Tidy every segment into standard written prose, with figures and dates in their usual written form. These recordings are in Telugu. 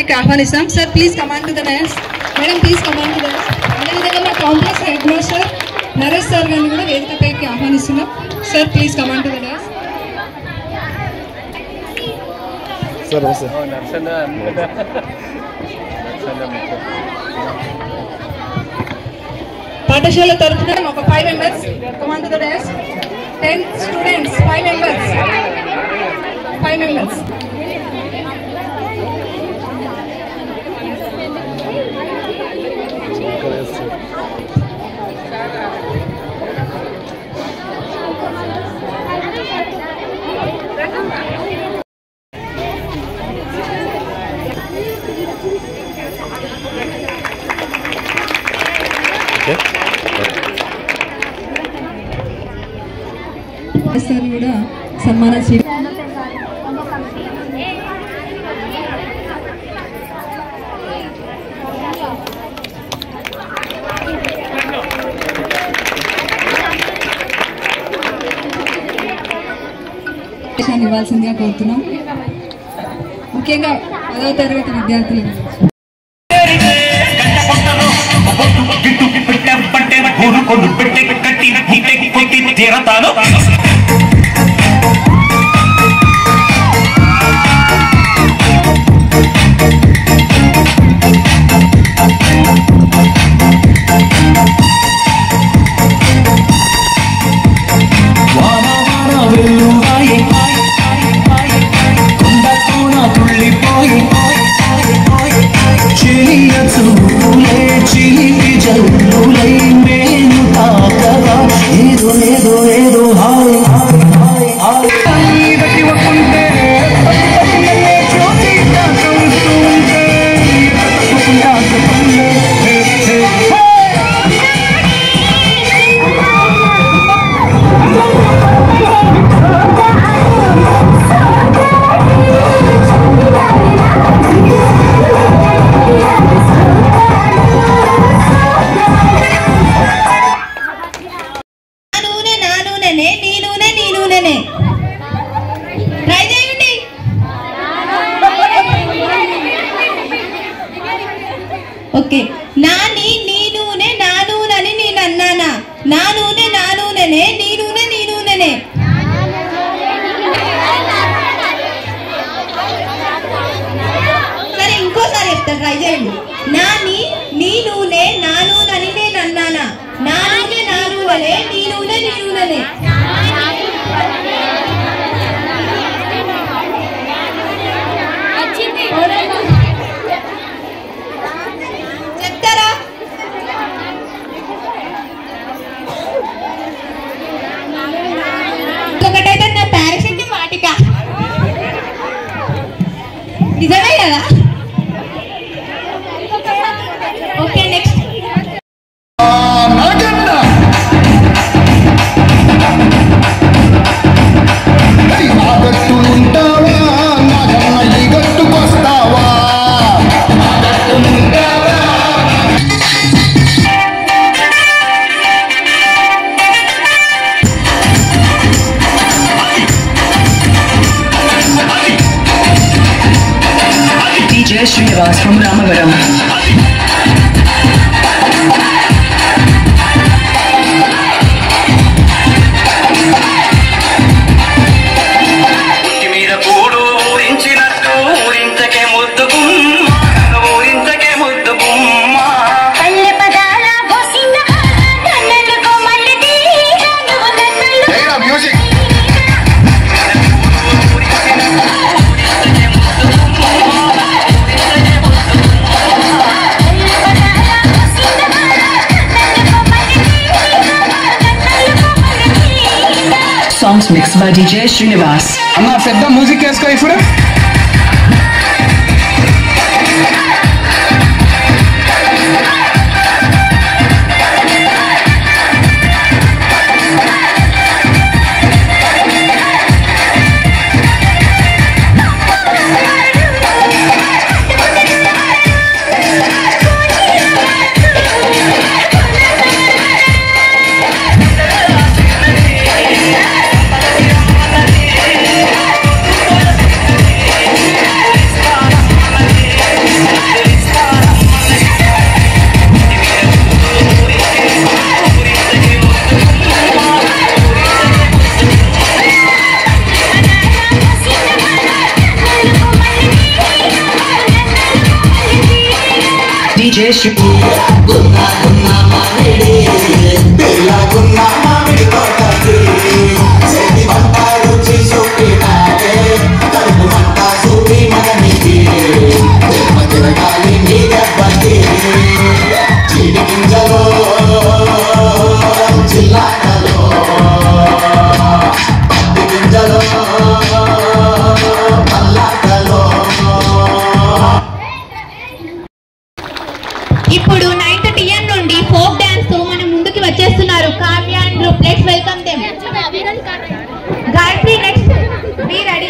పైకి ఆహ్వానిస్తాం. Sir please come on to the dais. Madam please come on to the dais. అదేవిధంగా మా complex head master Naresh sir గారిని కూడా వేదిక పైకి ఆహ్వానిస్తున్నాం. Sir please come on to the dais. పాఠశాల తరఫున ఒక 5 members come on to the dais. 10 students 5 members. Sir కూడా సన్మానం ఇవ్వాల్సిందిగా కోరుతున్నాం. ముఖ్యంగా 10వ తరగతి విద్యార్థులు ఓకే. నాని నీ నూనె నా నూనెని నేను అన్నానా? నా నూనె నా నూనెనే, నీ నూనె నీ నూనెనే. సరే ఇంకోసారి చెప్తా, ట్రై చేయండి. నాని నీ నూనె నా నూనెని నేను అన్నానా? నా నూనె నా నూనెనే, నీ నూనె నీ నూనెనే. చెప్తారా? ఒకటైతే నా ప్యారెంట్స్ వాటిక నిజమే కదా? Okay next. DJ Srinivas from Ramagaram. Songs mixed by DJ Srinivas. అన్న పెద్ద మ్యూజిక్ వేసుకో ఇప్పుడు. DJ Shri. ఇప్పుడు 9th TN నుండి ఫోక్ డాన్స్ తో మన ముందుకి వచ్చేస్తున్నారు Kavya and group. Let's welcome them. Gayatri next be ready.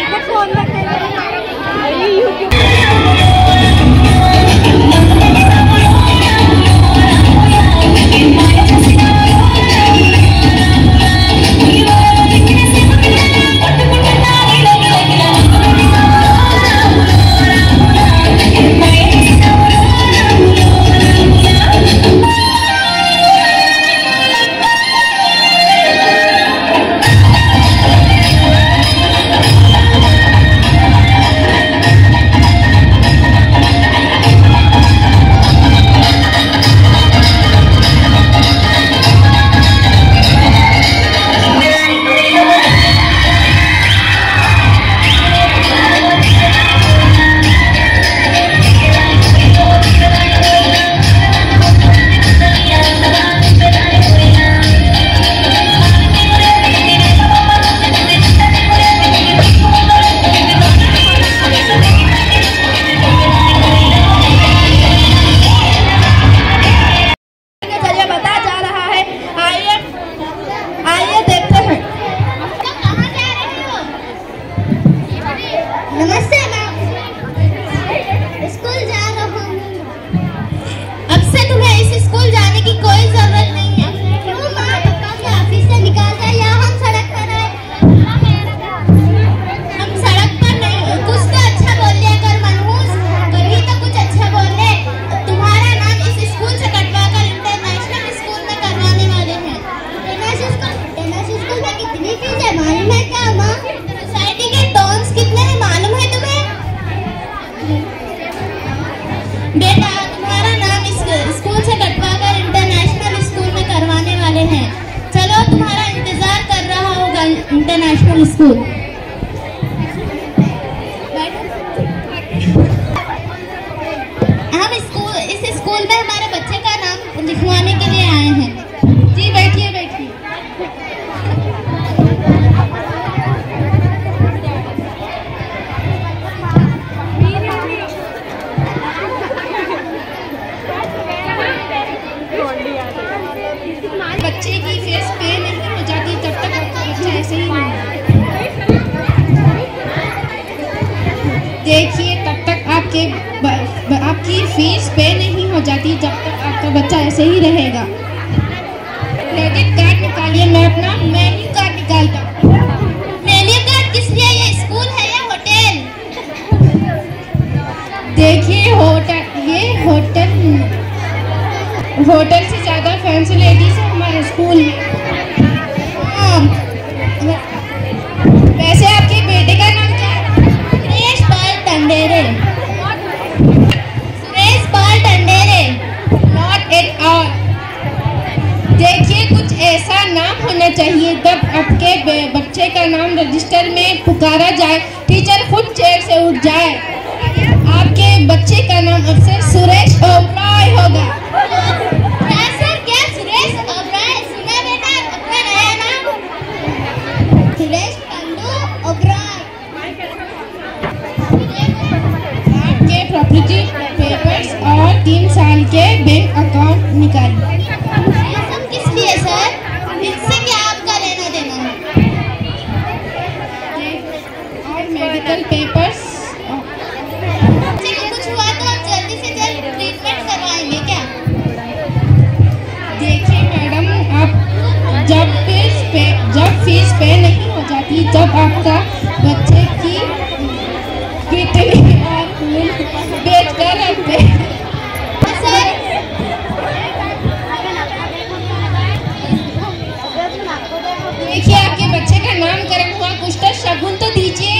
नमस्ते मैम, स्कूल जा रहा हूँ। अब से तुम्हें इस स्कूल जाने की कोई जरूरत नहीं है। क्यों माँ? पापा के ऑफिस से निकालता है या हम सड़क पर आए? हम सड़क पर नहीं, कुछ तो अच्छा बोल लिया कर मनहूस, कभी तो कुछ अच्छा बोल ले। तुम्हारा नाम इस स्कूल से कटवा कर इंटरनेशनल स्कूल में करवाने वाले हैं। इंटरनेशनल स्कूल में कितनी फीस है मालूम है क्या माँ? सोसाइटी के टोन्स कितने हैं मालूम है तुम्हें? बेटा तुम्हारा नाम इस स्कूल से कटवा कर इंटरनेशनल स्कूल में करवाने वाले हैं। चलो तुम्हारा इंतजार कर रहा होगा इंटरनेशनल स्कूल। हम इस स्कूल में हमारे बच्चे का नाम लिखवाने के लिए आए हैं। जी बैठिए बैठिए। बच्चे की फेस पे नहीं हो जाती तब तक आपका बच्चा ऐसे ही नहीं। देखिए तब तक आपकी फीस पे नहीं हो जाती जब तक आपका बच्चा ऐसे ही रहेगा। क्रेडिट कार्ड निकालिए। मैं अपना मेन्यू कार्ड निकालता हूँ। मेन्यू कार्ड किस लिए? ये स्कूल है या होटल? देखिए होटल से ज्यादा फैसिलिटीज है हमारे स्कूल में। वैसे आपके बेटे का नाम क्या है? Suresh Pal Tandere. Suresh Pal Tandere. Not at all. देखिए कुछ ऐसा नाम होना चाहिए जब आपके बच्चे का नाम रजिस्टर में पुकारा जाए टीचर खुद चेयर से उठ जाए। आपके बच्चे का नाम अब से सुरेश ओबराय होगा। क्या सर? क्या सुरेश ओबराय? सुना बेटा अपना नया नाम सुरेश पंडू ओबराय। आपके प्रॉपर्टी पेपर्स और 3 साल के बैंक अकाउंट निकालिए। किस लिए सर? इससे क्या आपका लेना देना है? और मेडिकल पेपर्स। कुछ हुआ तो आप जल्दी से जल्द ट्रीटमेंट करवाएंगे क्या? देखिए मैडम, आप जब फीस पे नहीं हो जाती जब आपका बच्चे की किडनी और खून बेचकर रखते। देखिए आपके बच्चे का नामकरण हुआ, कुछ तो शगुन तो दीजिए।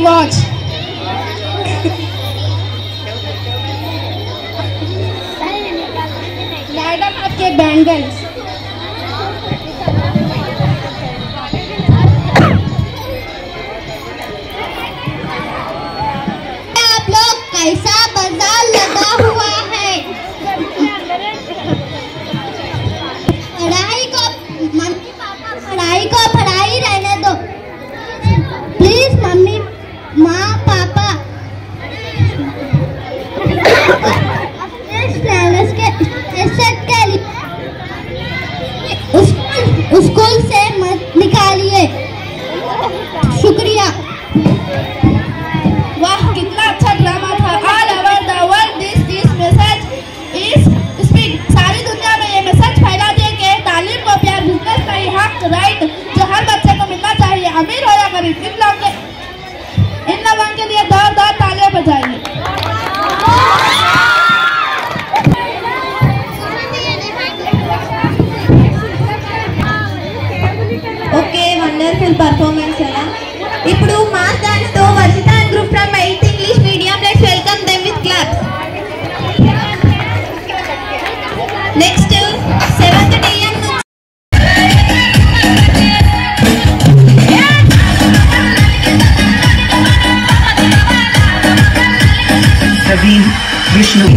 watch. मैडम आपके बैंगल्स। आप लोग कैसा बाजार लगा हुआ है? पढ़ाई को मम्मी पापा पढ़ाई रहने दो प्लीज। मम्मी माँ पापा अपने स्टेटस के स्कूल से मत निकालिए। शुक्रिया। वाह कितना अच्छा ड्रामा था। All over the world this message is speed. सारी दुनिया में ये मैसेज फैला दिए कि तालीम को प्यार, बिजनेस नहीं, हक, राइट जो हर बच्चे को मिलना चाहिए, अमीर हो या गरीब। इन लोगों के लिए दो तालियां बजाइए। ఓకే, వండర్ఫుల్ పర్ఫార్మెన్స్ అలా. ఇప్పుడు మాస్ డాన్స్ తో Varshita and group from 8th English medium, let's welcome them with claps. Next 7th DM Praveen Vishnu.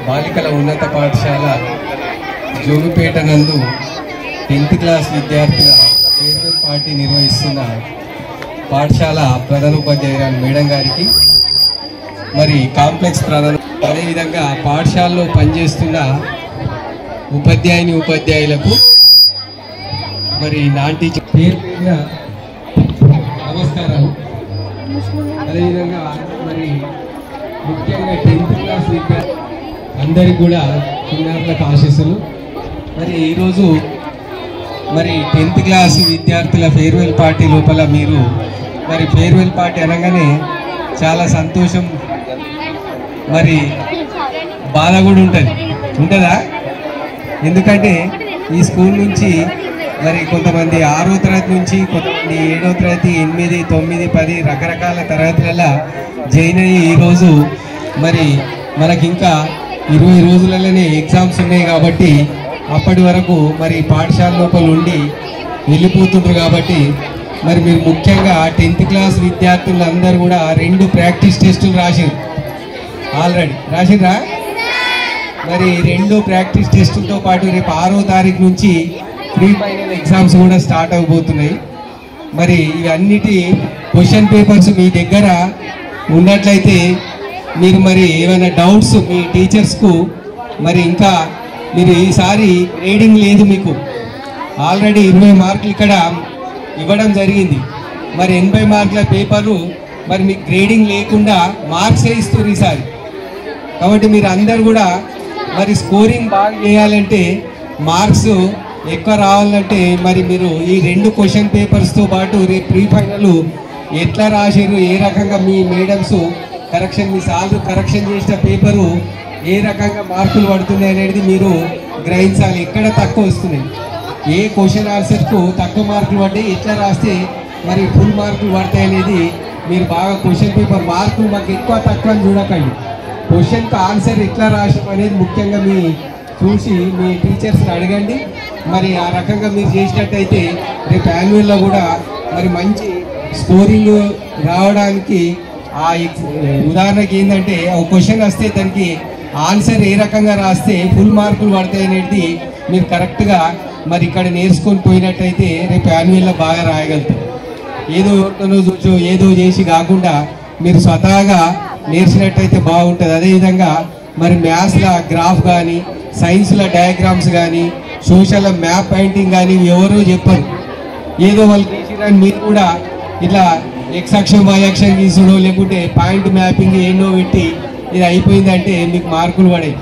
బాలికల ఉన్నత పాఠశాల జోగిపేట నందు 10th క్లాస్ విద్యార్థుల ఫేర్వెల్ పార్టీ నిర్వహిస్తున్న పాఠశాల ప్రధానోపాధ్యాయురాలు మేడం గారికి, మరి కాంప్లెక్స్ ప్రధాన, అదేవిధంగా పాఠశాలలో పనిచేస్తున్న ఉపాధ్యాయులకు, మరి నాటి పేరు నమస్కారాలు. అదేవిధంగా మరి ముఖ్యంగా 10th క్లాస్ విద్యార్థి అందరికి కూడా చిన్నారులకు ఆశీస్సులు. మరి ఈరోజు మరి 10th క్లాస్ విద్యార్థుల ఫేర్వెల్ పార్టీ లోపల మీరు మరి ఫేర్వెల్ పార్టీ అనగానే చాలా సంతోషం, మరి బాధ కూడా ఉంటుందా? ఎందుకంటే ఈ స్కూల్ నుంచి మరి కొంతమంది 6వ తరగతి నుంచి, కొంతమంది 7వ తరగతి, 8, 9, 10 రకరకాల తరగతులలో జాయిన్ అయ్యి ఈరోజు మరి మనకి ఇంకా 20 రోజులలోనే ఎగ్జామ్స్ ఉన్నాయి కాబట్టి అప్పటి వరకు మరి పాఠశాల లోపల ఉండి వెళ్ళిపోతుంటారు. కాబట్టి మరి మీరు ముఖ్యంగా 10th క్లాస్ విద్యార్థులందరూ కూడా 2 ప్రాక్టీస్ టెస్టులు ఆల్రెడీ రాసిరా. మరి 2 ప్రాక్టీస్ టెస్టులతో పాటు రేపు 6వ తారీఖు నుంచి ప్రీ ఫైనల్ ఎగ్జామ్స్ కూడా స్టార్ట్ అవబోతున్నాయి. మరి ఇవన్నిటి క్వశ్చన్ పేపర్స్ మీ దగ్గర ఉన్నట్లయితే మీరు మరి ఏమైనా డౌట్స్ మీ టీచర్స్కు, మరి ఇంకా మీరు ఈసారి గ్రేడింగ్ లేదు, మీకు ఆల్రెడీ 20 మార్కులు ఇక్కడ ఇవ్వడం జరిగింది. మరి 80 మార్కుల పేపరు మరి మీకు గ్రేడింగ్ లేకుండా మార్క్సే ఇస్తారు ఈసారి. కాబట్టి మీరు అందరు కూడా మరి స్కోరింగ్ బాగా చేయాలంటే, మార్క్స్ ఎక్కువ రావాలంటే మరి మీరు ఈ 2 క్వశ్చన్ పేపర్స్తో పాటు రేపు ప్రీ ఫైనల్ ఎట్లా రాశారు, ఏ రకంగా మీ మేడమ్స్ కరెక్షన్, మీ సార్లు కరెక్షన్ చేసిన పేపరు ఏ రకంగా మార్కులు పడుతున్నాయి అనేది మీరు గ్రహించాలి. ఎక్కడ తక్కువ వస్తున్నాయి, ఏ క్వశ్చన్ ఆన్సర్కు తక్కువ మార్కులు పడ్డాయి, ఎట్లా రాస్తే మరి ఫుల్ మార్కులు పడతాయి అనేది మీరు బాగా క్వశ్చన్ పేపర్ మార్కులు మాకు ఎక్కువ తక్కువ అని చూడకండి. క్వశ్చన్కి ఆన్సర్ ఎట్లా రాసాం అనేది ముఖ్యంగా మీ చూసి మీ టీచర్స్ని అడగండి. మరి ఆ రకంగా మీరు చేసినట్టయితే రేపు యాన్యువల్లో కూడా మరి మంచి స్కోరింగ్ రావడానికి ఆ ఉదాహరణకి ఏంటంటే ఒక క్వశ్చన్ వస్తే దానికి ఆన్సర్ ఏ రకంగా రాస్తే ఫుల్ మార్కులు పడతాయి అనేది మీరు కరెక్ట్గా మరి ఇక్కడ నేర్చుకొని పోయినట్టయితే రేపు యాన్యువల్లో బాగా రాయగలుగుతారు. ఏదో ఎవరితోనో చూచో ఏదో చేసి కాకుండా మీరు స్వతహాగా నేర్చినట్టయితే బాగుంటుంది. అదేవిధంగా మరి మ్యాథ్స్లో గ్రాఫ్ కానీ, సైన్స్లో డయాగ్రామ్స్ కానీ, సోషల్ మ్యాప్ పెయింటింగ్ కానీ ఎవరు చెప్పరు, ఏదో వాళ్ళు చేసిరని మీరు కూడా ఇట్లా ఎక్స్ అక్షం వై అక్షం గీసుడో లేకుంటే పాయింట్ మ్యాపింగ్ ఎన్నో పెట్టి ఇది అయిపోయిందంటే మీకు మార్కులు పడాయి.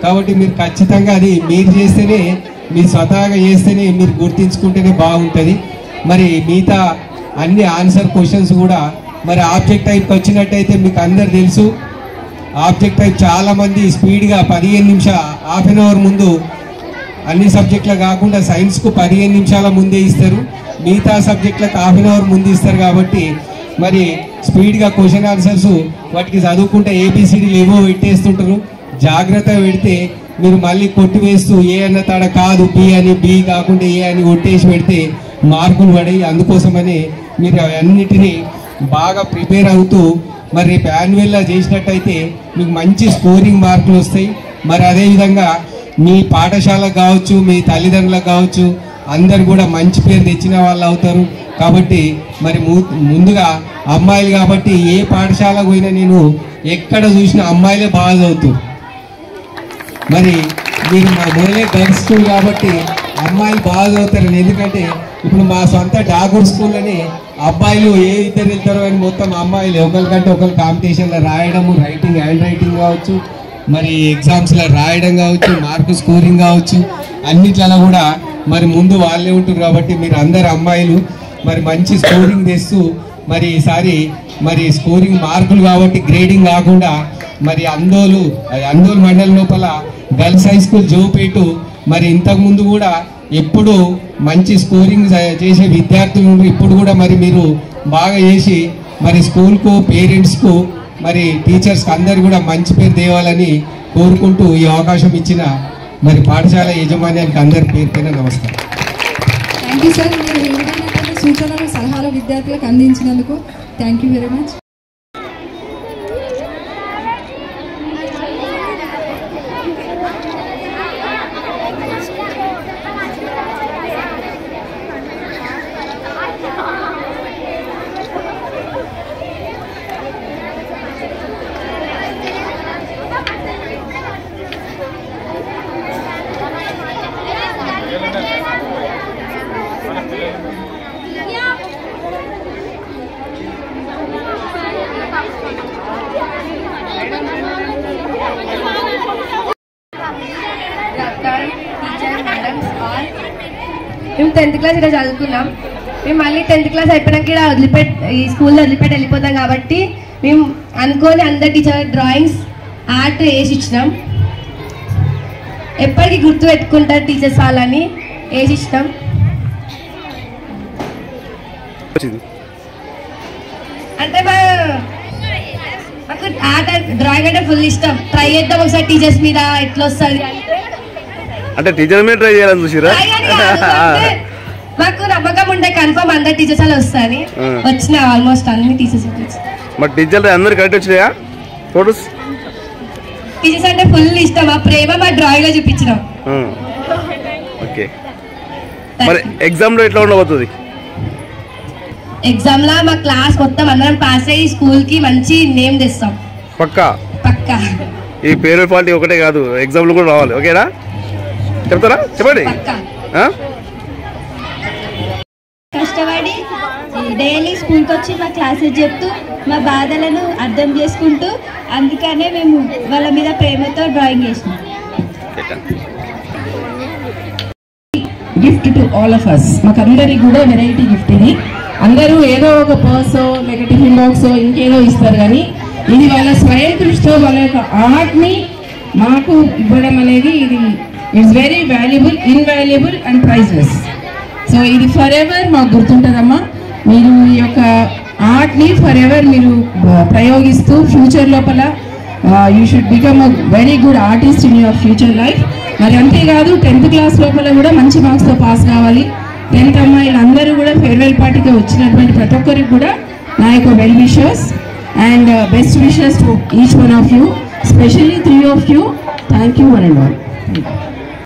కాబట్టి మీరు ఖచ్చితంగా అది మీరు చేస్తేనే, మీరు స్వతహాగా చేస్తేనే, మీరు గుర్తించుకుంటేనే బాగుంటుంది. మరి మిగతా అన్ని ఆన్సర్ క్వశ్చన్స్ కూడా మరి ఆబ్జెక్ట్ టైప్కి వచ్చినట్టయితే మీకు అందరు తెలుసు, ఆబ్జెక్ట్ టైప్ చాలామంది స్పీడ్గా 15 నిమిషాలు, హాఫ్ అన్ అవర్ ముందు అన్ని సబ్జెక్టులు కాకుండా సైన్స్కు 15 నిమిషాల ముందే ఇస్తారు, మిగతా సబ్జెక్టులకు హాఫ్ అన్ అవర్ ముందు ఇస్తారు. కాబట్టి మరి స్పీడ్గా క్వశ్చన్ ఆన్సర్స్ వాటికి చదువుకుంటే ఏబిసిడీలు ఏవో పెట్టేస్తుంటారు. జాగ్రత్తగా పెడితే మీరు మళ్ళీ కొట్టివేస్తూ ఏ అన్న తడ కాదు బి అని, బి కాకుండా ఏ అని కొట్టేసి పెడితే మార్కులు పడి. అందుకోసమని మీరు అన్నిటినీ బాగా ప్రిపేర్ అవుతూ మరి రేపు యాన్యువల్లా చేసినట్టయితే మీకు మంచి స్కోరింగ్ మార్కులు వస్తాయి. మరి అదేవిధంగా మీ పాఠశాలకు కావచ్చు, మీ తల్లిదండ్రులకు కావచ్చు, అందరు కూడా మంచి పేరు తెచ్చిన వాళ్ళు అవుతారు. కాబట్టి మరి ముందుగా అమ్మాయిలు కాబట్టి ఏ పాఠశాలకు పోయినా నేను ఎక్కడ చూసినా అమ్మాయిలే బాగా చదువుతారు. మరి మీరు మా మొదలే గర్ల్స్ స్కూల్ కాబట్టి అమ్మాయిలు బాగా చదువుతారని, ఎందుకంటే ఇప్పుడు మా సొంత డాగూర్ స్కూల్లోనే అబ్బాయిలు ఏ ఇద్దరు వెళ్తారో అని మొత్తం అమ్మాయిలు ఒకరికంటే ఒకరు కాంపిటీషన్లో రాయడము, రైటింగ్, హ్యాండ్ రైటింగ్ కావచ్చు, మరి ఎగ్జామ్స్లో రాయడం కావచ్చు, మార్కు స్కోరింగ్ కావచ్చు, అన్నిట్లలో కూడా మరి ముందు వాళ్ళే ఉంటారు. కాబట్టి మీరు అందరు అమ్మాయిలు మరి మంచి స్కోరింగ్ తెస్తూ మరి ఈసారి మరి స్కోరింగ్ మార్కులు కాబట్టి గ్రేడింగ్ కాకుండా మరి అందోలు మండలం లోపల గర్ల్స్ హై స్కూల్ జోపేటు మరి ఇంతకుముందు కూడా ఎప్పుడు మంచి స్కోరింగ్ చేసే విద్యార్థులు ఇప్పుడు కూడా మరి మీరు బాగా చేసి మరి స్కూల్కు, పేరెంట్స్కు, మరి టీచర్స్కి అందరు కూడా మంచి పేరు తేవాలని కోరుకుంటూ ఈ అవకాశం ఇచ్చిన మరి పాఠశాల యాజమాన్యానికి అందరి పేరు పైన నమస్కారం. Thank you sir. మీరు ఈ విధమైనటువంటి సూచనలు, సలహాలు విద్యార్థులకు అందించినందుకు థ్యాంక్ యూ వెరీ మచ్. మేము 10th క్లాస్ ఇక్కడ చదువుకున్నాం. మేము మళ్ళీ 10th క్లాస్ అయిపోయినాక ఇక్కడ ఈ స్కూల్లో వదిలిపెట్టి వెళ్ళిపోతాం. కాబట్టి మేము అనుకోని అందరు టీచర్ డ్రాయింగ్స్, ఆర్ట్ వేసి ఇచ్చినాం. ఎప్పటికీ గుర్తు పెట్టుకుంటారు టీచర్స్ వాళ్ళని వేసి ఇచ్చినాం. అంటే మాకు ఆర్ట్, డ్రాయింగ్ అంటే ఫుల్ ఇష్టం. ట్రై చేద్దాం ఒకసారి టీచర్స్ మీద ఎట్లా వస్తుంది అంటే టీచర్ మీద ట్రై చేయాలని చూసిరా? మాకు నమ్మకం ఉంటే కన్ఫర్మ్ అందరు టీచర్స్ అలా వస్తాయని వచ్చిన ఆల్మోస్ట్ అన్ని టీచర్స్. మరి టీచర్లు అందరు కరెక్ట్ వచ్చినాయా ఫోటోస్? టీచర్స్ అంటే ఫుల్ ఇష్టం. ఆ ప్రేమ మా డ్రాయింగ్ లో చూపించినాం. ఓకే, మరి ఎగ్జామ్ లో ఎట్లా ఉండబోతుంది? ఎగ్జామ్ లో మా క్లాస్ మొత్తం అందరం పాస్ అయ్యి స్కూల్ కి మంచి నేమ్ తెస్తాం. పక్కా పక్కా. ఈ పేరు పార్టీ ఒకటే కాదు, ఎగ్జామ్ లో కూడా రావాలి. ఓకేనా? చెప్తారా? చెప్పండి. కష్టపడి డైలీ స్కూల్కి వచ్చి మా క్లాసెస్ చెప్తూ మా బాధలను అర్థం చేసుకుంటూ అందుకనే మేము వాళ్ళ మీద ప్రేమతో డ్రాయింగ్ చేసినాం. Gift to all of us. మాకందరికి కూడా వెరైటీ గిఫ్ట్ ఇది. అందరూ ఏదో ఒక పర్సో లేక టిఫిన్ బాక్సో ఇంకేదో ఇస్తారు, కానీ ఇది వాళ్ళ స్వయం కృషితో వాళ్ళ యొక్క ఆర్ట్ని మాకు ఇవ్వడం అనేది ఇది it's very valuable, invaluable and priceless. So ఇది ఫర్ ఎవర్ మాకు గుర్తుంటుందమ్మా. మీరు ఈ యొక్క ఆర్ట్ని ఫర్ ఎవర్ మీరు ప్రయోగిస్తూ ఫ్యూచర్ లోపల you should become a very good artist in your future life. మరి అంతేకాదు 10th క్లాస్ లోపల కూడా మంచి మార్క్స్తో పాస్ కావాలి. 10th అమ్మాయిలు అందరూ కూడా ఫేర్వెల్ పార్టీకి వచ్చినటువంటి ప్రతి ఒక్కరికి కూడా నా యొక్క well wishes and best wishes to each one of you, specially 3 of you. Thank you one and all.